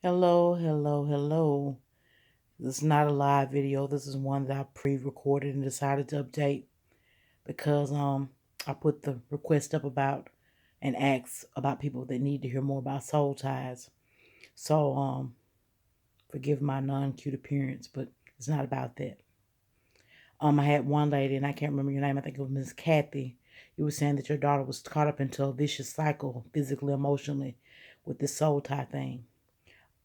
Hello, hello, hello. This is not a live video. This is one that I pre-recorded and decided to update because I put the request up about and asked about people that need to hear more about soul ties. So forgive my non-cute appearance, but it's not about that. I had one lady and I can't remember your name. I think it was Miss Kathy. You were saying that your daughter was caught up into a vicious cycle, physically, emotionally, with this soul tie thing.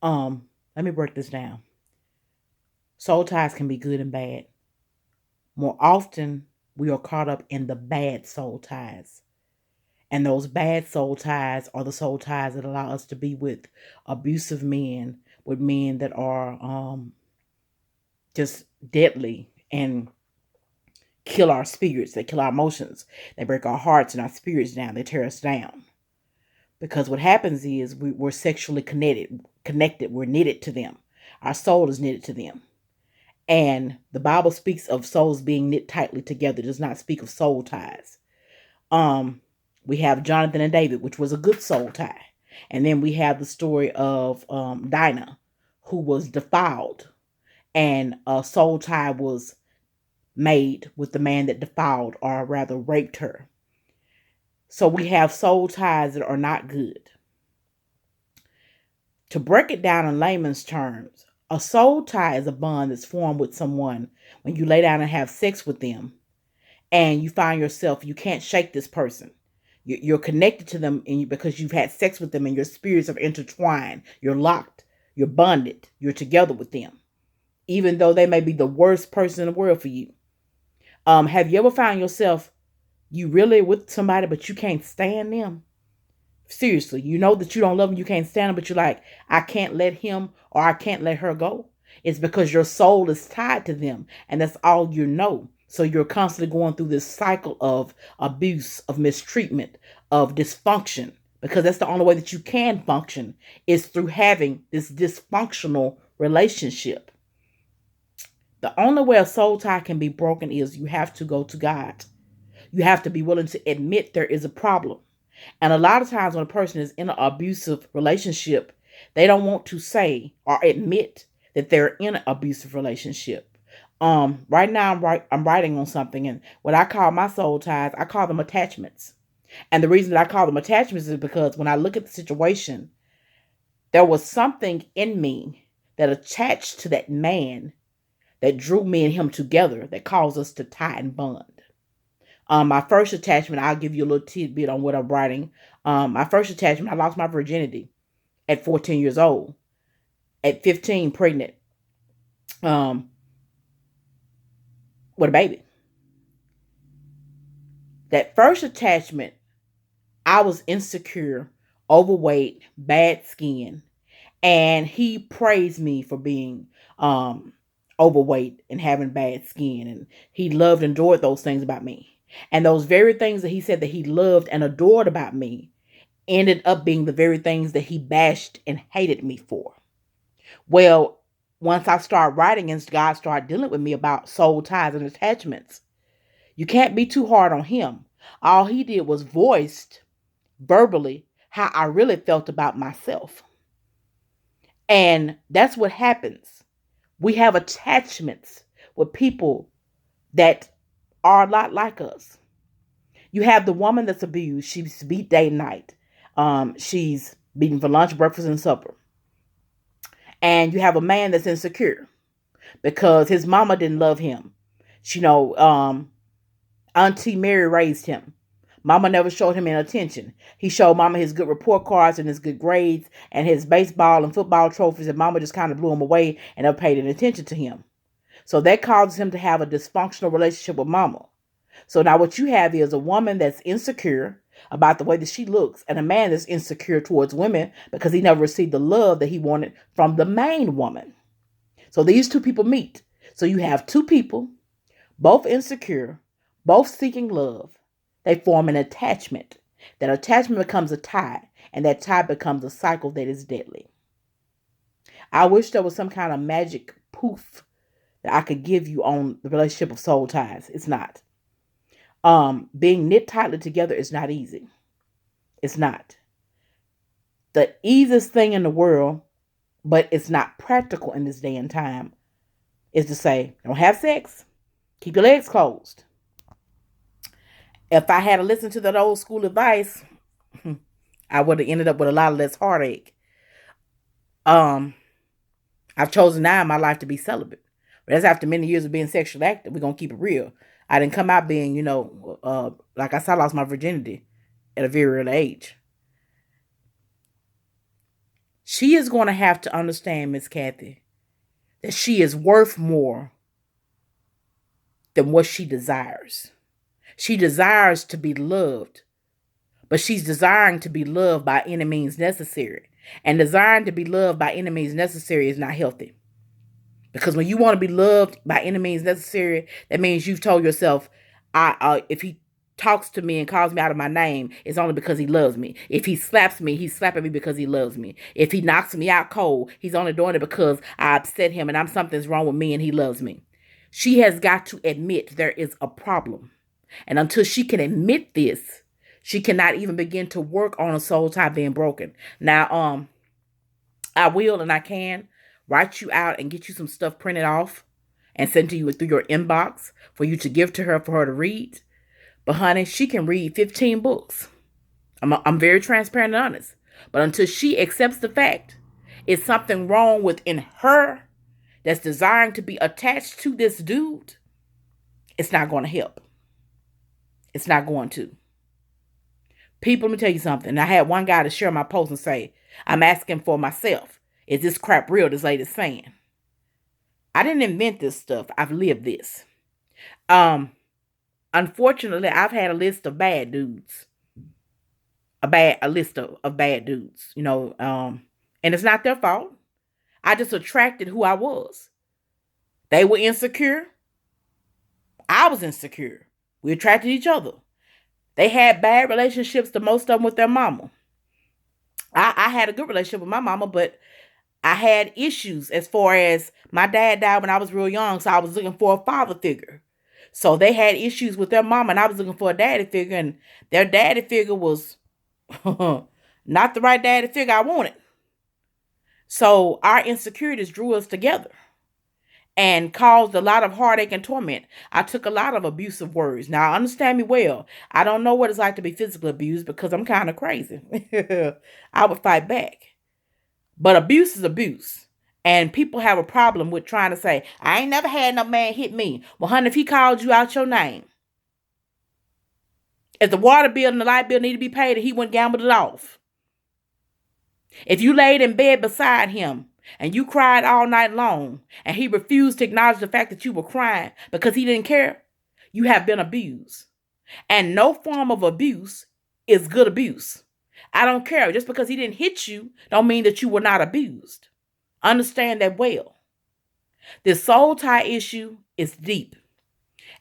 Let me break this down. Soul ties can be good and bad. More often, we are caught up in the bad soul ties. And those bad soul ties are the soul ties that allow us to be with abusive men, with men that are just deadly and kill our spirits. They kill our emotions. They break our hearts and our spirits down. They tear us down. Because what happens is we're sexually connected. We're knitted to them. Our soul is knitted to them. And the Bible speaks of souls being knit tightly together. It does not speak of soul ties. We have Jonathan and David, which was a good soul tie. And then we have the story of Dinah, who was defiled. And a soul tie was made with the man that defiled, or rather raped her. So we have soul ties that are not good. To break it down in layman's terms, a soul tie is a bond that's formed with someone when you lay down and have sex with them and you find yourself, you can't shake this person. You're connected to them because you've had sex with them and your spirits are intertwined. You're locked. You're bonded. You're together with them, even though they may be the worst person in the world for you. Have you ever found yourself, you really with somebody, but you can't stand them? Seriously, you know that you don't love them, you can't stand them, but you're like, I can't let him or I can't let her go. It's because your soul is tied to them, and that's all you know. So you're constantly going through this cycle of abuse, of mistreatment, of dysfunction, because that's the only way that you can function is through having this dysfunctional relationship. The only way a soul tie can be broken is you have to go to God. You have to be willing to admit there is a problem. And a lot of times when a person is in an abusive relationship, they don't want to say or admit that they're in an abusive relationship. Right now I'm writing on something, and what I call my soul ties, I call them attachments. And the reason that I call them attachments is because when I look at the situation, there was something in me that attached to that man that drew me and him together that caused us to tie and bond. My first attachment, I'll give you a little tidbit on what I'm writing. My first attachment, I lost my virginity at 14 years old. At 15, pregnant um, with a baby. That first attachment, I was insecure, overweight, bad skin, and he praised me for being overweight and having bad skin, and he loved and adored those things about me. And those very things that he said that he loved and adored about me ended up being the very things that he bashed and hated me for. Well, once I started writing and God started dealing with me about soul ties and attachments, you can't be too hard on him. All he did was voiced verbally how I really felt about myself. And that's what happens. We have attachments with people that are a lot like us. You have the woman that's abused. She's beat day and night. She's beaten for lunch, breakfast, and supper. And you have a man that's insecure because his mama didn't love him. You know, Auntie Mary raised him. Mama never showed him any attention. He showed Mama his good report cards and his good grades and his baseball and football trophies, and Mama just kind of blew him away and never paid any attention to him. So that causes him to have a dysfunctional relationship with Mama. So now what you have is a woman that's insecure about the way that she looks, and a man that's insecure towards women because he never received the love that he wanted from the main woman. So these two people meet. So you have two people, both insecure, both seeking love. They form an attachment. That attachment becomes a tie, and that tie becomes a cycle that is deadly. I wish there was some kind of magic poof that I could give you on the relationship of soul ties. It's not. Being knit tightly together is not easy. It's not. The easiest thing in the world but it's not practical in this day and time, is to say, don't have sex, keep your legs closed. If I had to listen to that old school advice, I would have ended up with a lot less heartache. Um, I've chosen now in my life to be celibate. But that's after many years of being sexually active. We're gonna keep it real. I didn't come out being, like I said, I lost my virginity at a very early age. She is going to have to understand, Miss Kathy, that she is worth more than what she desires. She desires to be loved, but she's desiring to be loved by any means necessary. And desiring to be loved by any means necessary is not healthy. Because when you want to be loved by any means necessary, that means you've told yourself, if he talks to me and calls me out of my name, it's only because he loves me. If he slaps me, he's slapping me because he loves me. If he knocks me out cold, he's only doing it because I upset him and something's wrong with me and he loves me. She has got to admit there is a problem. And until she can admit this, she cannot even begin to work on a soul tie being broken. Now, I will and I can write you out and get you some stuff printed off and send to you through your inbox for you to give to her for her to read. But honey, she can read 15 books. I'm very transparent and honest. But until she accepts the fact it's something wrong within her that's desiring to be attached to this dude, it's not going to help. It's not going to. People, let me tell you something. I had one guy to share my post and say, I'm asking for myself. Is this crap real, this lady's saying? I didn't invent this stuff. I've lived this. Unfortunately, I've had a list of bad dudes. A list of bad dudes, and it's not their fault. I just attracted who I was. They were insecure. I was insecure. We attracted each other. They had bad relationships, the most of them with their mama. I had a good relationship with my mama, but I had issues as far as my dad died when I was real young, so I was looking for a father figure. So they had issues with their mama, and I was looking for a daddy figure, and their daddy figure was not the right daddy figure I wanted. So our insecurities drew us together and caused a lot of heartache and torment. I took a lot of abusive words. Now, understand me well. I don't know what it's like to be physically abused because I'm kind of crazy. I would fight back. But abuse is abuse. And people have a problem with trying to say, I ain't never had no man hit me. Well, honey, if he called you out your name, if the water bill and the light bill need to be paid and he went gambled it off, if you laid in bed beside him and you cried all night long and he refused to acknowledge the fact that you were crying because he didn't care, you have been abused. And no form of abuse is good abuse. I don't care. Just because he didn't hit you don't mean that you were not abused. Understand that well. This soul tie issue is deep.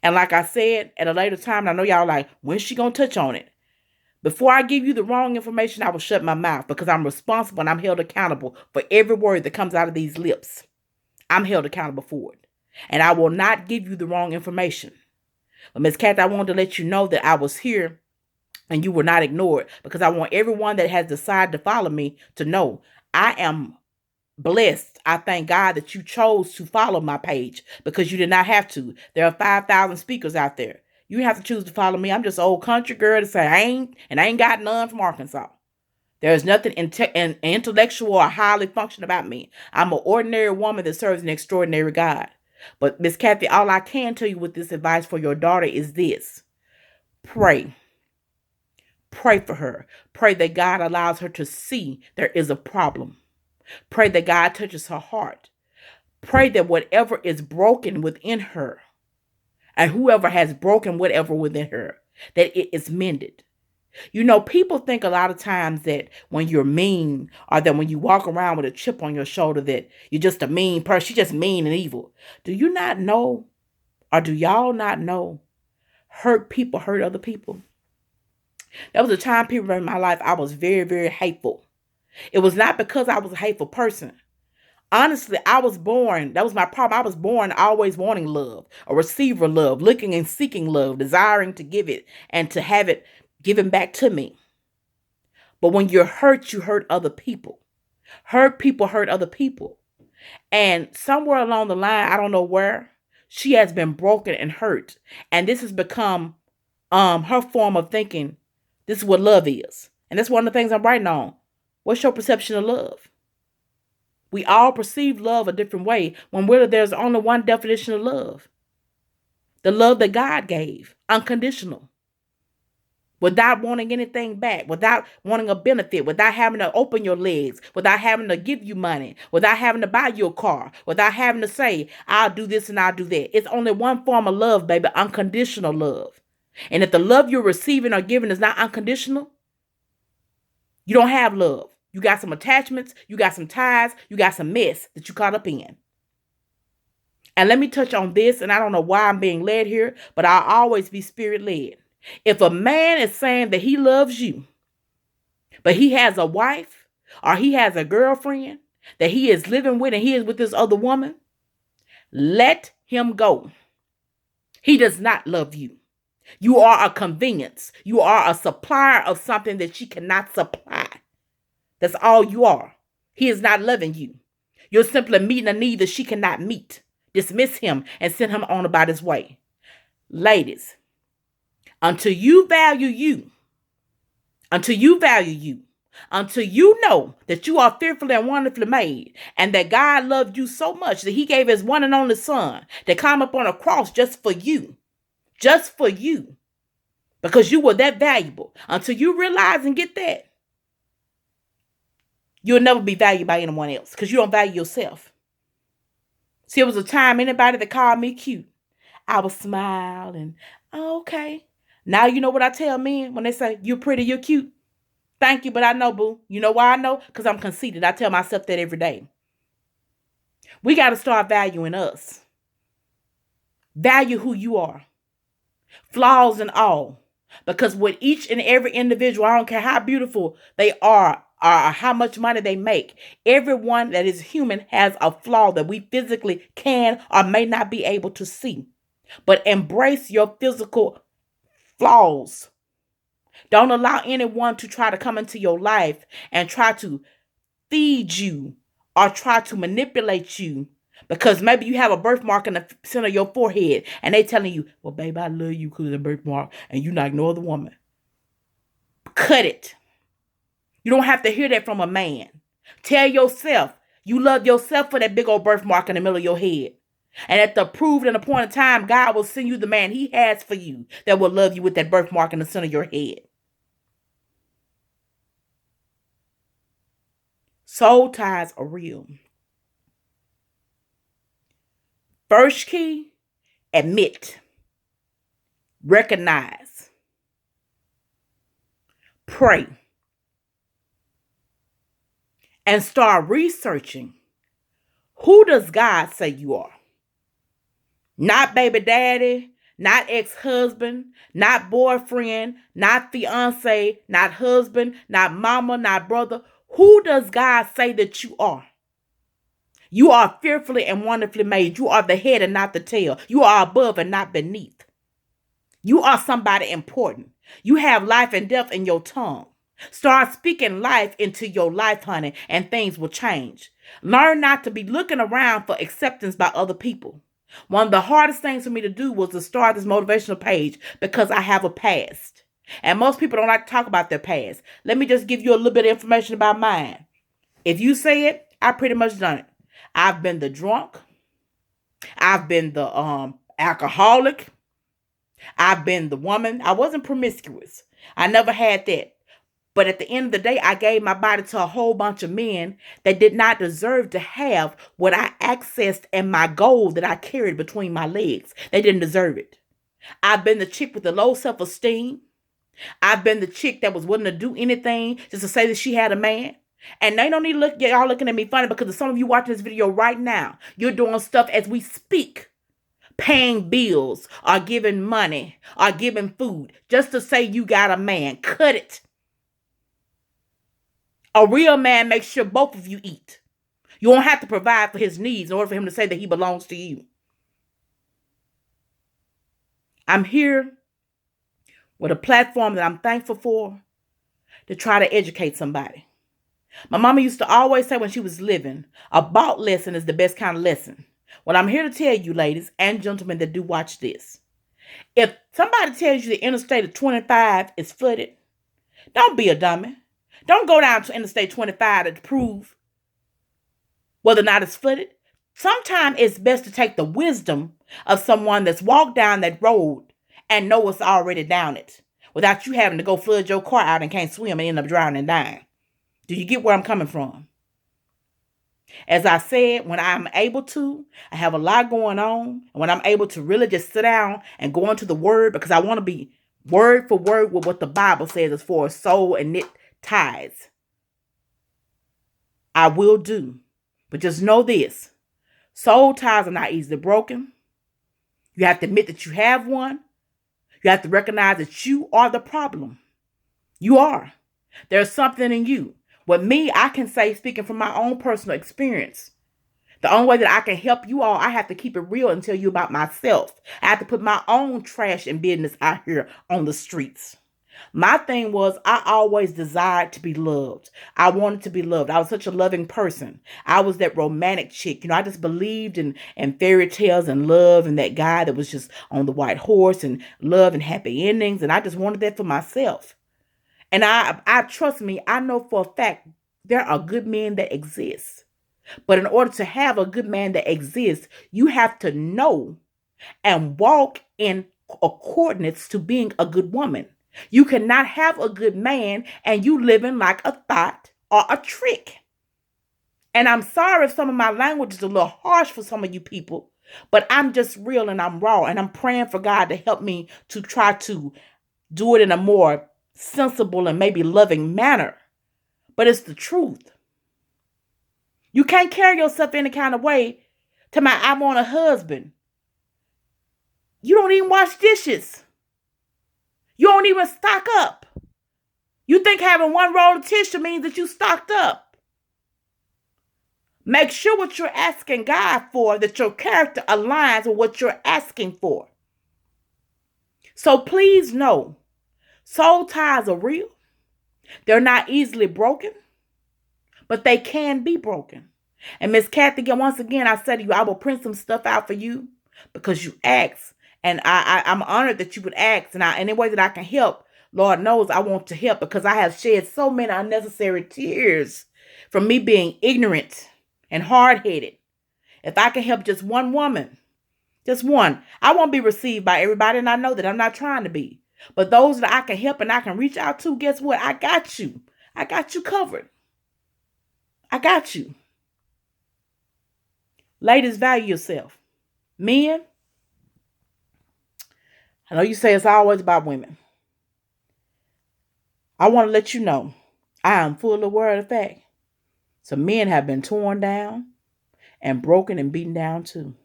And like I said, at a later time, I know y'all like, when's she going to touch on it? Before I give you the wrong information, I will shut my mouth because I'm responsible and I'm held accountable for every word that comes out of these lips. I'm held accountable for it. And I will not give you the wrong information. But Miss Kathy, I wanted to let you know that I was here and you were not ignored because I want everyone that has decided to follow me to know I am blessed. I thank God that you chose to follow my page because you did not have to. There are 5,000 speakers out there. You have to choose to follow me. I'm just an old country girl to say I ain't got none from Arkansas. There's nothing intellectual or highly functional about me. I'm an ordinary woman that serves an extraordinary God. But Miss Kathy, all I can tell you with this advice for your daughter is this. Pray. Pray for her. Pray that God allows her to see there is a problem. Pray that God touches her heart. Pray that whatever is broken within her, and whoever has broken whatever within her, that it is mended. People think a lot of times that when you're mean or that when you walk around with a chip on your shoulder that you're just a mean person. You're just mean and evil. Do you not know, or do y'all not know, hurt people hurt other people? There was a time period in my life I was very, very hateful. It was not because I was a hateful person. Honestly, I was born, that was my problem. I was born always wanting love, a receiver love, looking and seeking love, desiring to give it and to have it given back to me. But when you're hurt, you hurt other people. Hurt people hurt other people. And somewhere along the line, I don't know where, she has been broken and hurt. And this has become her form of thinking. This is what love is. And that's one of the things I'm writing on. What's your perception of love? We all perceive love a different way when really there's only one definition of love. The love that God gave, unconditional, without wanting anything back, without wanting a benefit, without having to open your legs, without having to give you money, without having to buy you a car, without having to say, I'll do this and I'll do that. It's only one form of love, baby, unconditional love. And if the love you're receiving or giving is not unconditional, you don't have love. You got some attachments, you got some ties, you got some mess that you caught up in. And let me touch on this, and I don't know why I'm being led here, but I'll always be spirit led. If a man is saying that he loves you, but he has a wife or he has a girlfriend that he is living with and he is with this other woman, let him go. He does not love you. You are a convenience. You are a supplier of something that she cannot supply. That's all you are. He is not loving you. You're simply meeting a need that she cannot meet. Dismiss him and send him on about his way. Ladies, until you value you, until you know that you are fearfully and wonderfully made, and that God loved you so much that he gave his one and only son to climb up on a cross just for you, because you were that valuable. Until you realize and get that, you'll never be valued by anyone else because you don't value yourself. See, it was a time anybody that called me cute, I would smile and, oh, okay. Now you know what I tell men when they say, you're pretty, you're cute. Thank you, but I know, boo. You know why I know? Because I'm conceited. I tell myself that every day. We got to start valuing us. Value who you are. Flaws and all. Because with each and every individual, I don't care how beautiful they are or how much money they make, everyone that is human has a flaw that we physically can or may not be able to see. But embrace your physical flaws. Don't allow anyone to try to come into your life and try to feed you or try to manipulate you, because maybe you have a birthmark in the center of your forehead and they telling you, well, baby, I love you because of the birthmark, and you not no other woman. Cut it. You don't have to hear that from a man. Tell yourself you love yourself for that big old birthmark in the middle of your head. And at the approved and appointed time, God will send you the man he has for you that will love you with that birthmark in the center of your head. Soul ties are real. First key, admit, recognize, pray, and start researching. Who does God say you are? Not baby daddy, not ex-husband, not boyfriend, not fiance, not husband, not mama, not brother. Who does God say that you are? You are fearfully and wonderfully made. You are the head and not the tail. You are above and not beneath. You are somebody important. You have life and death in your tongue. Start speaking life into your life, honey, and things will change. Learn not to be looking around for acceptance by other people. One of the hardest things for me to do was to start this motivational page because I have a past. And most people don't like to talk about their past. Let me just give you a little bit of information about mine. If you say it, I pretty much done it. I've been the drunk. I've been the alcoholic. I've been the woman. I wasn't promiscuous. I never had that. But at the end of the day, I gave my body to a whole bunch of men that did not deserve to have what I accessed and my gold that I carried between my legs. They didn't deserve it. I've been the chick with the low self-esteem. I've been the chick that was willing to do anything just to say that she had a man. And they don't need to look, y'all looking at me funny because some of you watching this video right now, you're doing stuff as we speak, paying bills or giving money or giving food just to say you got a man. Cut it. A real man makes sure both of you eat. You won't have to provide for his needs in order for him to say that he belongs to you. I'm here with a platform that I'm thankful for to try to educate somebody. My mama used to always say when she was living, a bought lesson is the best kind of lesson. Well, I'm here to tell you, ladies and gentlemen that do watch this. If somebody tells you the Interstate of 25 is flooded, don't be a dummy. Don't go down to Interstate 25 to prove whether or not it's flooded. Sometimes it's best to take the wisdom of someone that's walked down that road and know it's already down it without you having to go flood your car out and can't swim and end up drowning and dying. Do you get where I'm coming from? As I said, when I'm able to, I have a lot going on. And when I'm able to really just sit down and go into the word, because I want to be word for word with what the Bible says as far as soul and knit ties, I will do. But just know this. Soul ties are not easily broken. You have to admit that you have one. You have to recognize that you are the problem. You are. There's something in you. With me, I can say, speaking from my own personal experience, the only way that I can help you all, I have to keep it real and tell you about myself. I have to put my own trash and business out here on the streets. My thing was, I always desired to be loved. I wanted to be loved. I was such a loving person. I was that romantic chick. I just believed in fairy tales and love and that guy that was just on the white horse and love and happy endings. And I just wanted that for myself. And I trust me, I know for a fact there are good men that exist. But in order to have a good man that exists, you have to know and walk in accordance to being a good woman. You cannot have a good man and you living like a thought or a trick. And I'm sorry if some of my language is a little harsh for some of you people, but I'm just real and I'm raw, and I'm praying for God to help me to try to do it in a more sensible and maybe loving manner. But it's the truth. You can't carry yourself any kind of way to I want a husband. You don't even wash dishes. You don't even stock up. You think having one roll of tissue means that you stocked up. Make sure what you're asking God for, that your character aligns with what you're asking for. So please know, soul ties are real. They're not easily broken, but they can be broken. And Miss Kathy, once again, I said to you, I will print some stuff out for you because you asked. And I'm honored that you would ask. And any way that I can help, Lord knows I want to help, because I have shed so many unnecessary tears from me being ignorant and hard-headed. If I can help just one woman, just one, I won't be received by everybody. And I know that I'm not trying to be. But those that I can help and I can reach out to, guess what? I got you. I got you covered. I got you. Ladies, value yourself. Men, I know you say it's always about women. I want to let you know, I am full aware of the fact some men have been torn down and broken and beaten down too.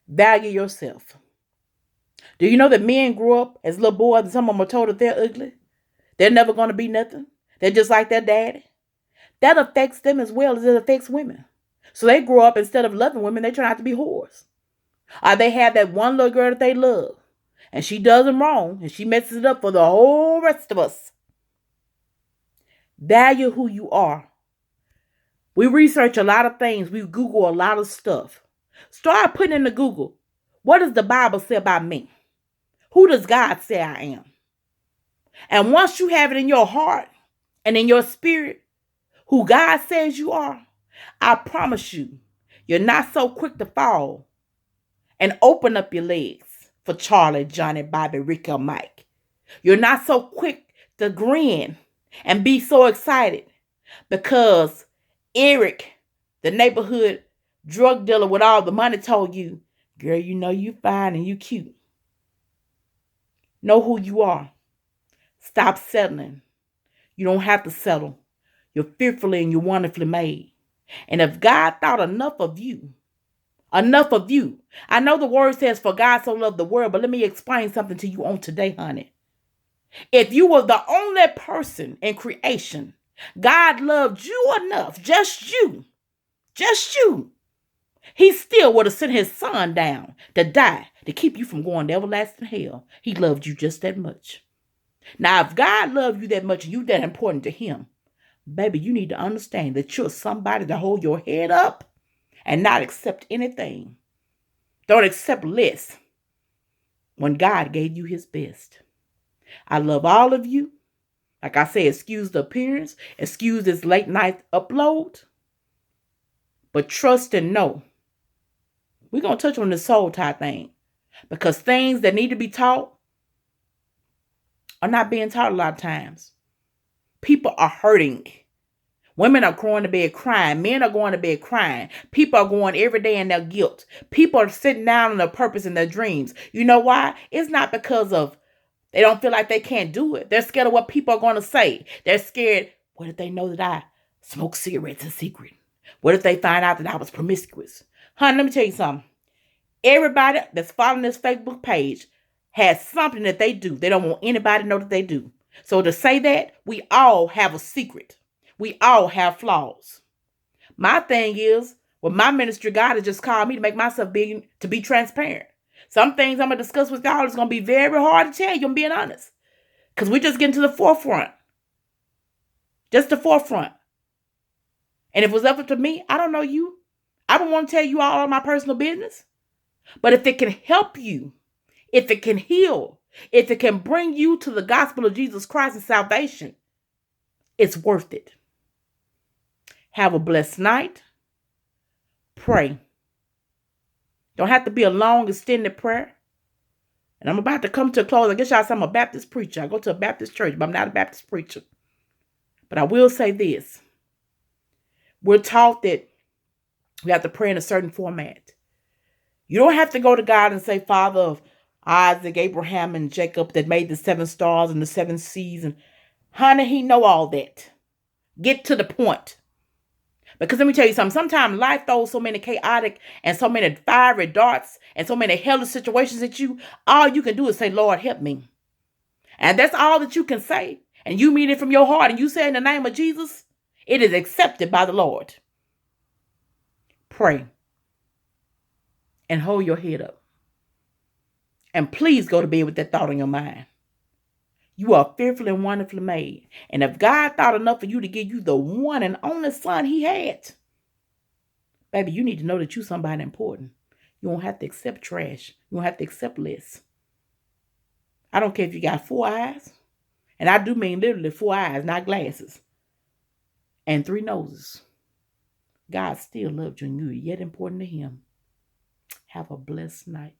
Value yourself. Do you know that men grew up as little boys and some of them are told that they're ugly? They're never going to be nothing. They're just like their daddy. That affects them as well as it affects women. So they grow up, instead of loving women, they turn out to be whores. Or they have that one little girl that they love, and she does them wrong, and she messes it up for the whole rest of us. Value who you are. We research a lot of things. We Google a lot of stuff. Start putting into Google, what does the Bible say about me? Who does God say I am? And once you have it in your heart and in your spirit, who God says you are, I promise you, you're not so quick to fall and open up your legs for Charlie, Johnny, Bobby, Rick, or Mike. You're not so quick to grin and be so excited because Eric, the neighborhood drug dealer with all the money, told you, girl, you know you fine and you cute. Know who you are. Stop settling. You don't have to settle. You're fearfully and you're wonderfully made. And if God thought enough of you, I know the word says, for God so loved the world, but let me explain something to you on today, honey. If you were the only person in creation, God loved you enough, just you, he still would have sent his son down to die to keep you from going to everlasting hell. He loved you just that much. Now, if God loved you that much and you that important to him, Baby, you need to understand that you're somebody to hold your head up and not accept anything. Don't accept less when God gave you his best. I love all of you. Like I said, excuse the appearance, excuse this late night upload, but trust and know. We're going to touch on the soul tie thing because things that need to be taught are not being taught a lot of times. People are hurting. Women are going to bed crying. Men are going to bed crying. People are going every day in their guilt. People are sitting down on their purpose and their dreams. You know why? It's not because of they don't feel like they can't do it. They're scared of what people are going to say. They're scared. What if they know that I smoke cigarettes in secret? What if they find out that I was promiscuous? Honey, let me tell you something. Everybody that's following this Facebook page has something that they do. They don't want anybody to know that they do. So to say that, we all have a secret. We all have flaws. My thing is, with my ministry, God has just called me to make myself big, to be transparent. Some things I'm going to discuss with y'all is going to be very hard to tell you, I'm being honest. Because we're just getting to the forefront. Just the forefront. And if it was up to me, I don't know you. I don't want to tell you all of my personal business. But if it can help you, if it can heal, if it can bring you to the gospel of Jesus Christ and salvation, it's worth it. Have a blessed night. Pray. Don't have to be a long, extended prayer. And I'm about to come to a close. I guess y'all say I'm a Baptist preacher. I go to a Baptist church, but I'm not a Baptist preacher. But I will say this. We're taught that we have to pray in a certain format. You don't have to go to God and say, Father of Isaac, Abraham, and Jacob that made the 7 stars and the 7 seas. And honey, he know all that. Get to the point. Because let me tell you something. Sometimes life throws so many chaotic and so many fiery darts and so many hellish situations at you. All you can do is say, Lord, help me. And that's all that you can say. And you mean it from your heart. And you say in the name of Jesus, it is accepted by the Lord. Pray. And hold your head up. And please go to bed with that thought on your mind. You are fearfully and wonderfully made. And if God thought enough for you to give you the one and only son he had, baby, you need to know that you're somebody important. You won't have to accept trash. You won't have to accept less. I don't care if you got 4 eyes. And I do mean literally 4 eyes, not glasses. And 3 noses. God still loves you and you're yet important to him. Have a blessed night.